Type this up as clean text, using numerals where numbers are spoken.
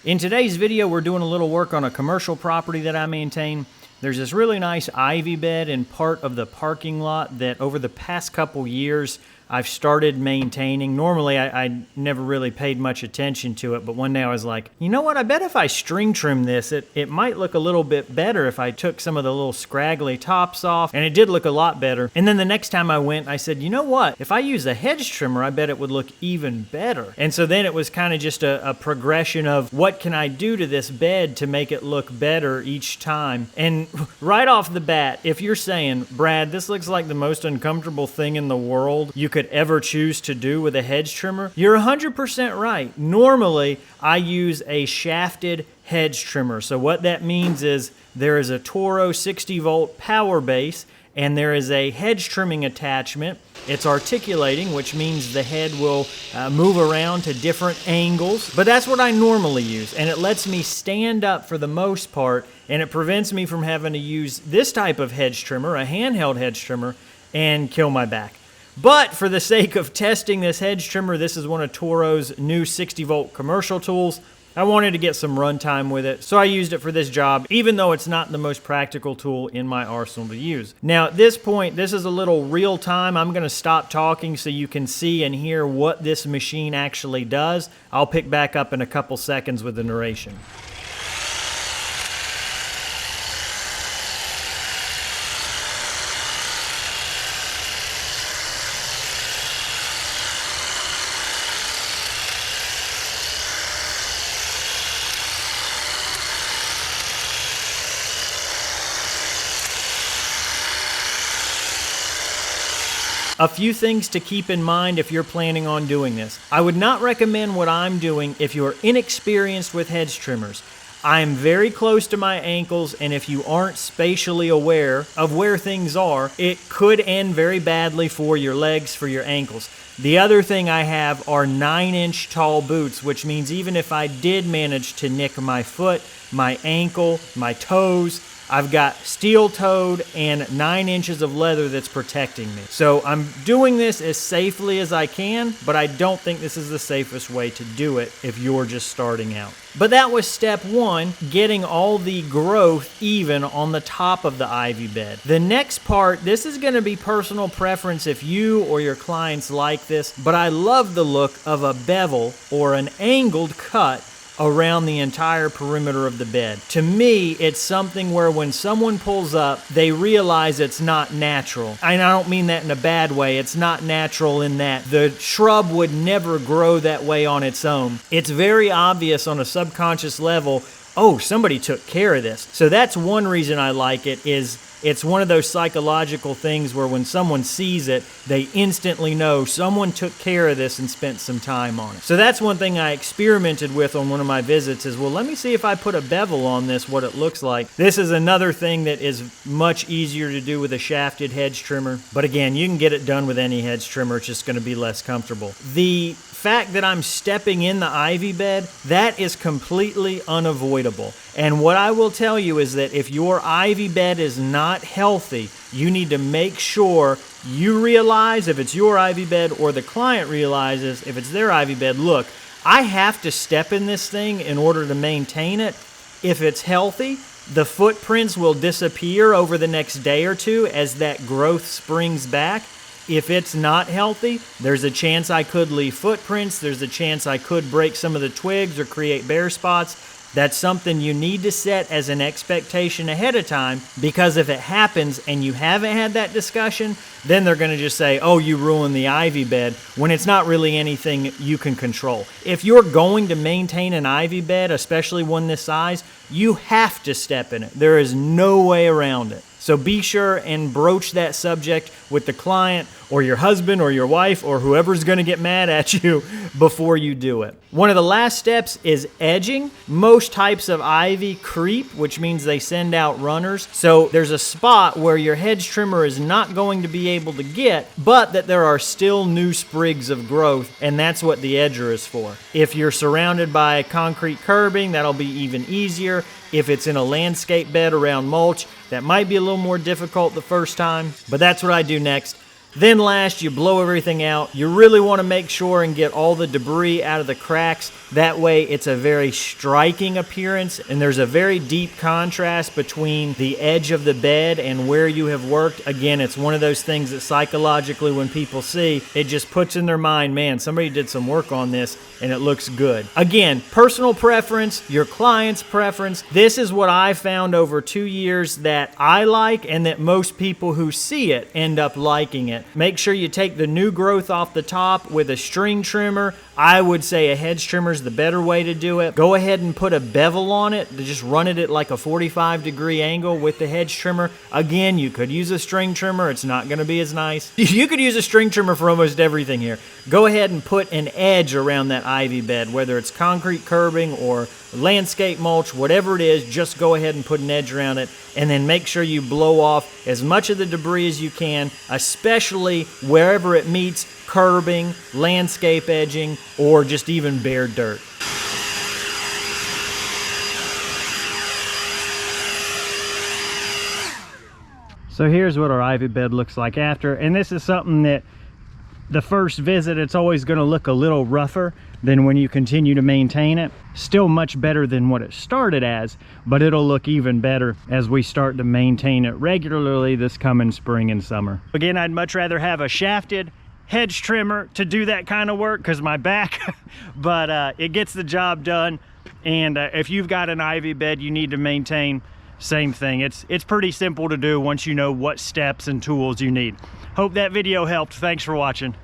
In today's video, we're doing a little work on a commercial property that I maintain. There's this really nice ivy bed in part of the parking lot that over the past couple years I've started maintaining. Normally, I never really paid much attention to it, but one day I was like, you know what, I bet if I string trim this, it might look a little bit better if I took some of the little scraggly tops off, and it did look a lot better. And then the next time I went, I said, you know what, if I use a hedge trimmer, I bet it would look even better. And so then it was kind of just a progression of what can I do to this bed to make it look better each time. And right off the bat, if you're saying, Brad, this looks like the most uncomfortable thing in the world you could ever choose to do with a hedge trimmer, you're 100% right. Normally, I use a shafted hedge trimmer. So what that means is there is a TORO 60-volt power base, and there is a hedge trimming attachment. It's articulating, which means the head will move around to different angles. But that's what I normally use, and it lets me stand up for the most part, and it prevents me from having to use this type of hedge trimmer, a handheld hedge trimmer, and kill my back. But for the sake of testing this hedge trimmer, this is one of Toro's new 60-volt commercial tools. I wanted to get some runtime with it, so I used it for this job, even though it's not the most practical tool in my arsenal to use. Now, at this point, this is a little real time. I'm going to stop talking so you can see and hear what this machine actually does. I'll pick back up in a couple seconds with the narration. A few things to keep in mind if you're planning on doing this. I would not recommend what I'm doing if you're inexperienced with hedge trimmers. I am very close to my ankles, and if you aren't spatially aware of where things are, it could end very badly for your legs, for your ankles. The other thing I have are 9-inch tall boots, which means even if I did manage to nick my foot, my ankle, my toes, I've got steel-toed and 9 inches of leather that's protecting me. So I'm doing this as safely as I can, but I don't think this is the safest way to do it if you're just starting out. But that was step one, getting all the growth even on the top of the ivy bed. The next part, this is going to be personal preference if you or your clients like this, but I love the look of a bevel or an angled cut around the entire perimeter of the bed. To me, it's something where when someone pulls up, they realize it's not natural. And I don't mean that in a bad way. It's not natural in that the shrub would never grow that way on its own. It's very obvious on a subconscious level, oh, somebody took care of this. So that's one reason I like it, is it's one of those psychological things where when someone sees it, they instantly know someone took care of this and spent some time on it. So that's one thing I experimented with on one of my visits is, well, let me see if I put a bevel on this, what it looks like. This is another thing that is much easier to do with a shafted hedge trimmer. But again, you can get it done with any hedge trimmer. It's just going to be less comfortable. The fact that I'm stepping in the ivy bed, that is completely unavoidable. And what I will tell you is that if your ivy bed is not healthy, you need to make sure you realize, if it's your ivy bed or the client realizes if it's their ivy bed, look, I have to step in this thing in order to maintain it. If it's healthy, the footprints will disappear over the next day or two as that growth springs back. If it's not healthy, there's a chance I could leave footprints. There's a chance I could break some of the twigs or create bare spots. That's something you need to set as an expectation ahead of time, because if it happens and you haven't had that discussion, then they're going to just say, oh, you ruined the ivy bed, when it's not really anything you can control. If you're going to maintain an ivy bed, especially one this size, you have to step in it. There is no way around it. So be sure and broach that subject with the client or your husband or your wife or whoever's going to get mad at you before you do it. One of the last steps is edging. Most types of ivy creep, which means they send out runners. So there's a spot where your hedge trimmer is not going to be able to get, but that there are still new sprigs of growth, and that's what the edger is for. If you're surrounded by concrete curbing, that'll be even easier. If it's in a landscape bed around mulch, that might be a little more difficult the first time, but that's what I do next. Then last, you blow everything out. You really want to make sure and get all the debris out of the cracks. That way it's a very striking appearance, and there's a very deep contrast between the edge of the bed and where you have worked. Again, it's one of those things that psychologically when people see, it just puts in their mind, man, somebody did some work on this and it looks good. Again, personal preference, your client's preference. This is what I found over 2 years that I like and that most people who see it end up liking it. Make sure you take the new growth off the top with a string trimmer. I would say a hedge trimmer is the better way to do it. Go ahead and put a bevel on it. Just run it at like a 45-degree angle with the hedge trimmer. Again, you could use a string trimmer. It's not going to be as nice. You could use a string trimmer for almost everything here. Go ahead and put an edge around that ivy bed, whether it's concrete curbing or landscape mulch, whatever it is, just go ahead and put an edge around it, and then make sure you blow off as much of the debris as you can, especially wherever it meets curbing, landscape edging, or just even bare dirt. So here's what our ivy bed looks like after, and this is something that the first visit, it's always going to look a little rougher than when you continue to maintain it. Still much better than what it started as, but it'll look even better as we start to maintain it regularly this coming spring and summer. Again, I'd much rather have a shafted hedge trimmer to do that kind of work because my back, but it gets the job done. And if you've got an ivy bed you need to maintain, same thing. It's pretty simple to do once you know what steps and tools you need. Hope that video helped. Thanks for watching.